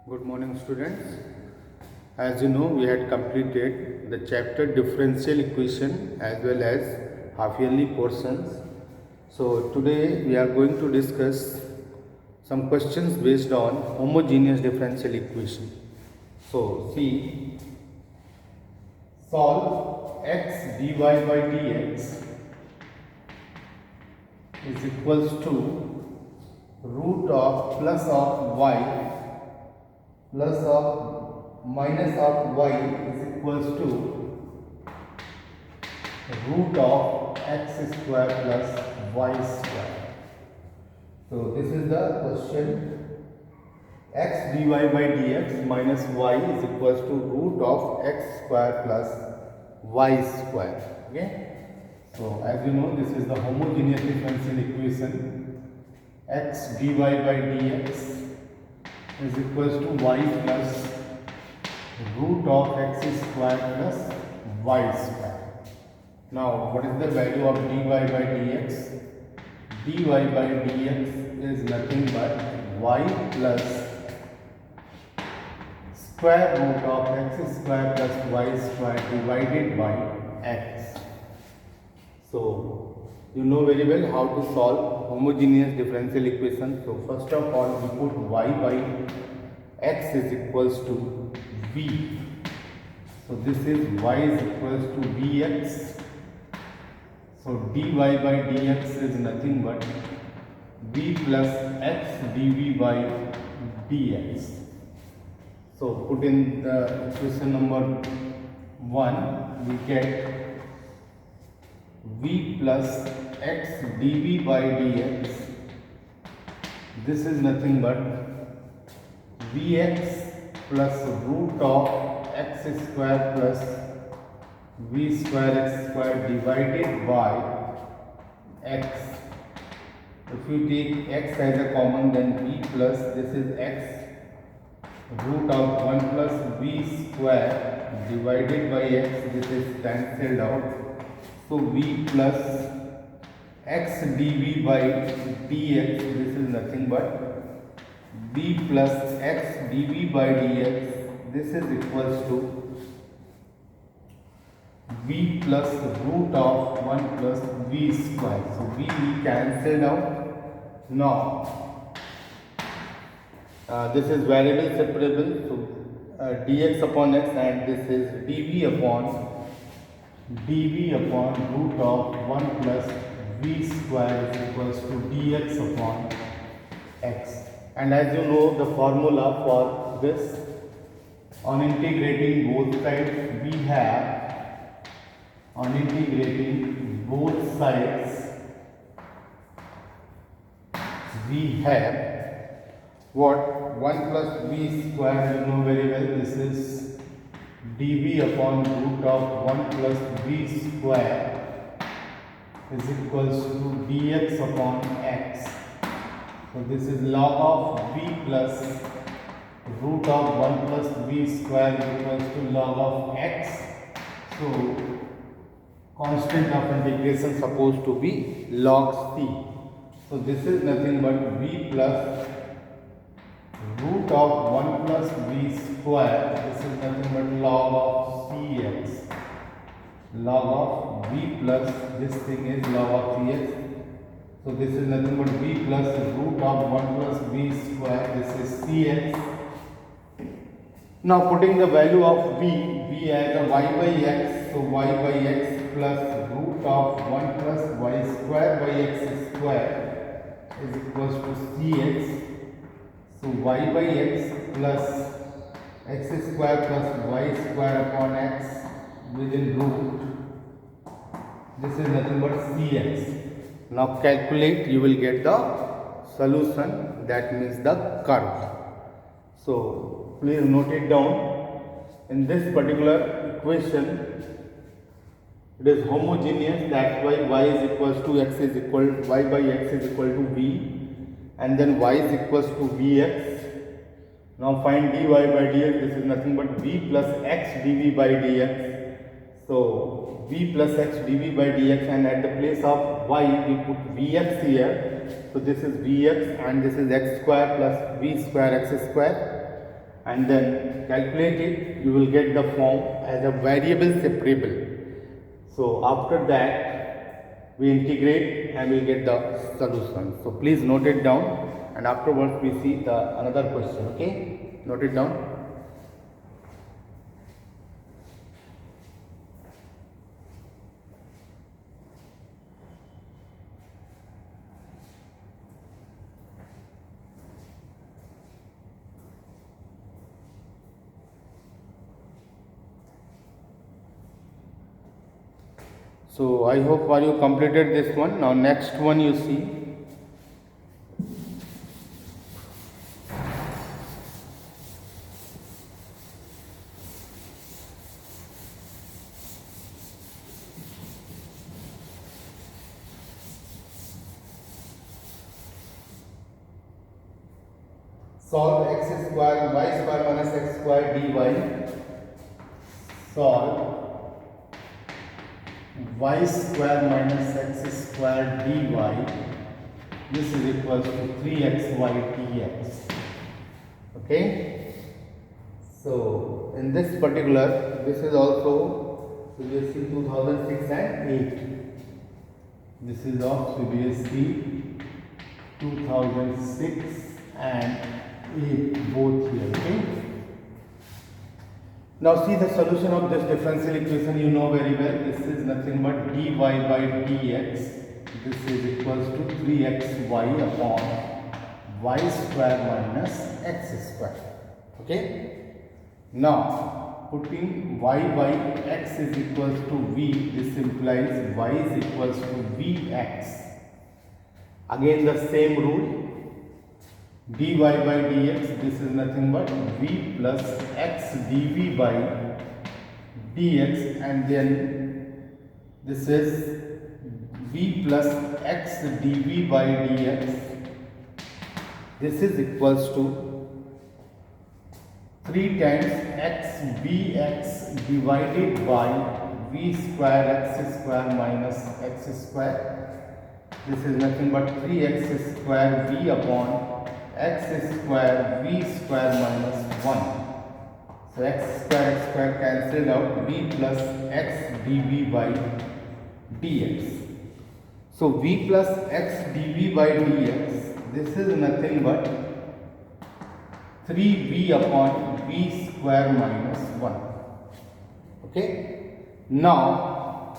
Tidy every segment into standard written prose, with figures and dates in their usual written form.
Good morning, students. As you know, we had completed the chapter differential equation as well as half yearly portions. So today we are going to discuss some questions based on homogeneous differential equation. So see, solve x dy by dx is equals to root of plus of y plus of minus of y is equals to root of x square plus y square. So this is the question. X dy by dx minus y is equals to root of x square plus y square. Okay. So as you know, this is the homogeneous differential equation. X dy by dx is equals to y plus root of x square plus y square. Now, what is the value of dy by dx? Dy by dx is nothing but y plus square root of x square plus y square divided by x. So, you know very well how to solve homogeneous differential equation. So, first of all, we put y by x is equals to v. So, this is y is equals to vx. So, dy by dx is nothing but v plus x dv by dx. So, put in the equation number 1, we get v plus x dv by dx. This is nothing but vx plus root of x square plus v square x square divided by x. If you take x as a common, then v plus this is x root of 1 plus v square divided by x. This is cancelled out. So v plus x dv by dx, this is nothing but v plus x dv by dx. This is equals to v plus root of 1 plus v square. So v cancelled out. Now this is variable separable. So dx upon x, and this is dv upon root of 1 plus v square is equals to dx upon x. And as you know the formula for this, on integrating both sides we have, on integrating both sides we have what? 1 plus v square, you know very well, this is dv upon root of 1 plus v square is equals to dx upon x. So this is log of v plus root of 1 plus v square is equals to log of x. So constant of integration supposed to be log c. So this is nothing but v plus root of 1 plus v square. This is nothing but log of cx. Log of v plus this thing is log of cx. So this is nothing but v plus root of 1 plus v square. This is cx. Now putting the value of v as a y by x. So y by x plus root of 1 plus y square by x square is equals to cx. So y by x plus x square plus y square upon x within root. This is nothing but cx. Now calculate, you will get the solution, that means the curve. So please note it down. In this particular equation, it is homogeneous, that's why y is equals to x is equal, y by x is equal to v, and then y is equals to vx. Now find dy by dx. This is nothing but v plus x dv by dx. So v plus x dv by dx, and at the place of y we put vx here. So this is vx and this is x square plus v square x square. and then calculate it, you will get the form as a variable separable. So after that we integrate and we get the solution. So please note it down, and afterwards we see the another question. Okay, note it down. So I hope all you completed this one. Now next one you see. Solve x square y square minus x square dy. Solve y square minus x square dy. This is equals to 3xy dx. Okay. So in this particular, this is also CBSE 2006 and 8. This is of CBSE 2006 and 8 both here. Okay. Now see the solution of this differential equation, you know very well. This is nothing but dy by dx. This is equals to 3xy upon y square minus x square. Okay. Now putting y by x is equals to v. This implies y is equals to vx. Again the same rule. Dy by dx, this is nothing but v plus x dv by dx, and then this is v plus x dv by dx. This is equals to 3 times x vx divided by v square x square minus x square. This is nothing but 3x square v upon x square v square minus 1. So x square cancelled out, v plus x dv by dx. So v plus x dv by dx, this is nothing but 3v upon v square minus 1. Okay. Now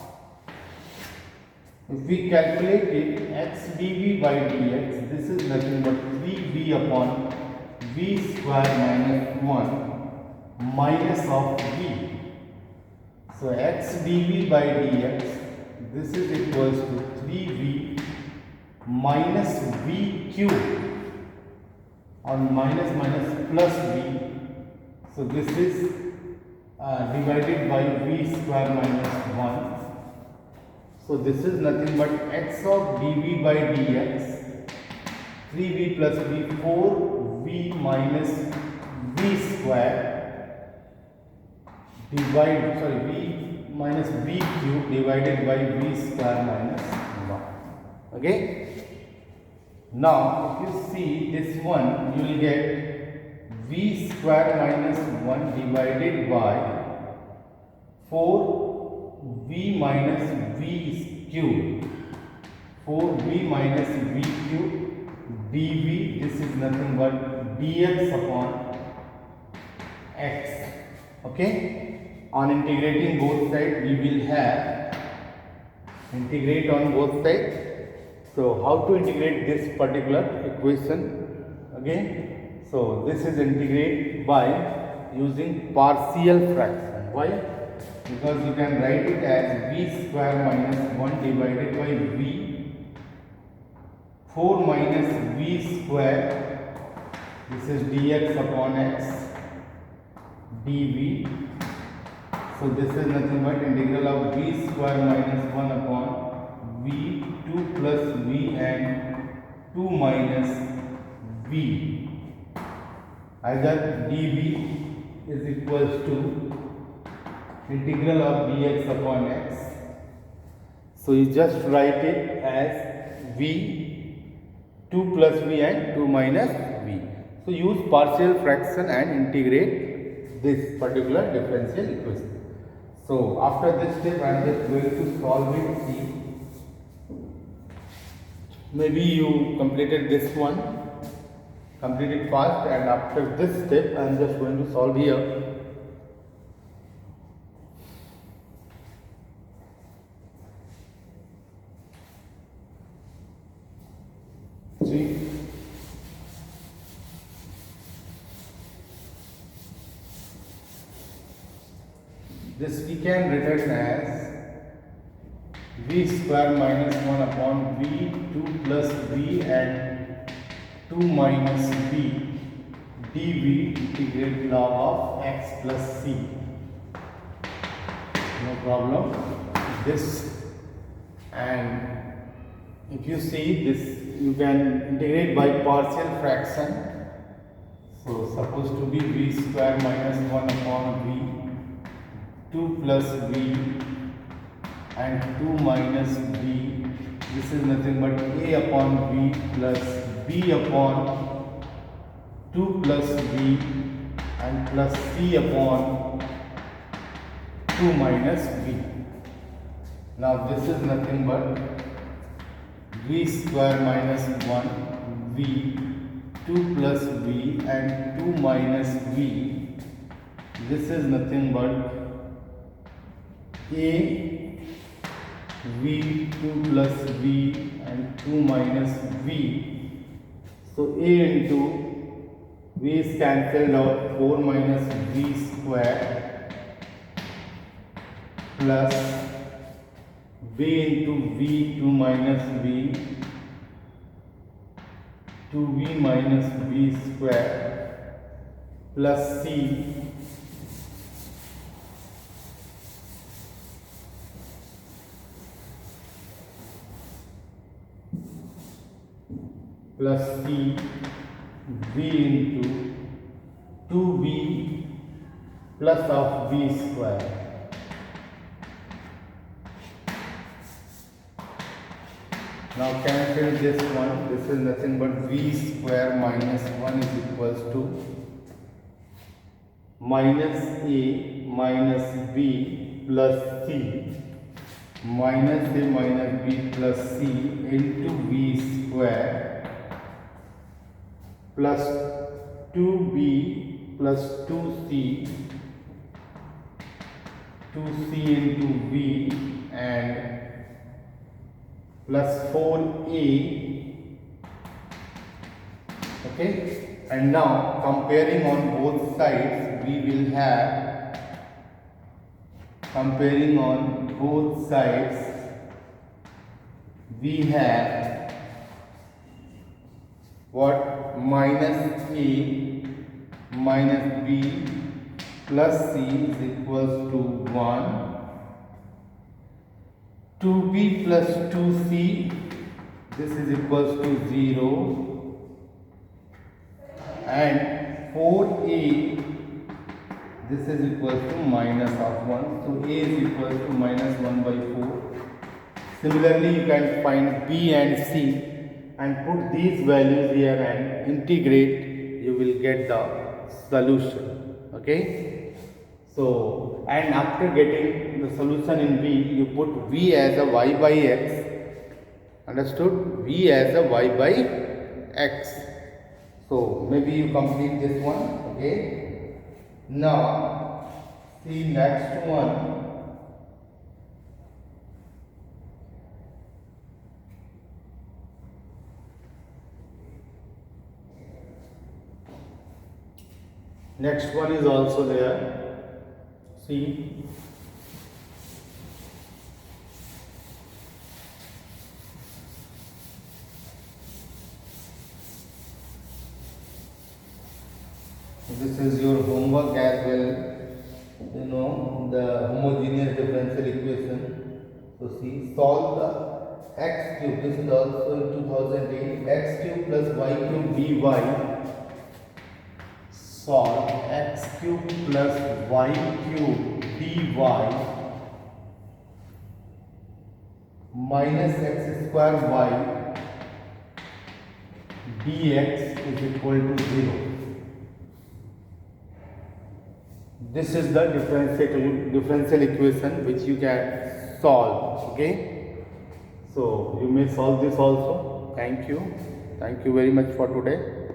if we calculate it, x dv by dx, this is nothing but 3v upon v square minus 1 minus of v. So x dv by dx, this is equals to 3v minus v cube, on minus plus v. So this is divided by v square minus 1. So this is nothing but x of dv by dx, 3v plus v, 4v minus v square v minus v cube divided by v square minus 1. Okay. Now if you see this one, you will get v square minus 1 divided by 4v minus v cube, 4v minus v cube dv. This is nothing but dx upon x. Okay. On integrating both sides, we will have integrate on both sides. So how to integrate this particular equation again? So this is integrate by using partial fraction. Why? Because you can write it as v square minus 1 divided by v, 4 minus v square, this is dx upon x dv. So this is nothing but integral of v square minus 1 upon v, 2 plus v and 2 minus v. Either dv is equals to integral of dx upon x. So you just write it as v, 2 plus v and 2 minus v. So use partial fraction and integrate this particular differential equation. So after this step I am just going to solve it. See, maybe you completed this one, complete it fast, and after this step I am just going to solve here. See, this we can written as v square minus 1 upon v 2 plus v and 2 minus v dv integrate log of x plus c. No problem. This, and if you see this, you can integrate by partial fraction. So supposed to be v square minus 1 upon v 2 plus v and 2 minus v. This is nothing but a upon v plus b upon 2 plus v and plus c upon 2 minus v. Now this is nothing but v square minus 1 v 2 plus v and 2 minus v. This is nothing but a v 2 plus v and 2 minus v. So a into v is cancelled out, 4 minus v square plus b into v 2 minus v 2v minus v square plus c plus c v into 2v plus of v square. Now cancel this one. This is nothing but v square minus 1 is equals to minus a minus b plus c minus a minus b plus c into v square plus 2b plus 2c 2c into v and plus 4a. Okay, and now comparing on both sides, we will have, comparing on both sides, we have what? Minus a minus b plus c is equals to 1. 2b plus 2c, this is equals to 0, and 4a, this is equals to minus of 1. So a is equals to minus 1 by 4. Similarly, you can find b and c and put these values here and integrate, you will get the solution. Okay. So, and after getting the solution in v, you put v as a y by x. Understood? V as a y by x. So, maybe you complete this one. Okay. Now, see next one. Next one is also there. See, this is your homework as well. You know the homogeneous differential equation. So see, solve the x cube. This is also in 2008. X cube plus y cube dy. Solve x cube plus y cube dy minus x square y dx is equal to 0. This is the differential equation which you can solve. Okay, so you may solve this also. Thank you very much for today.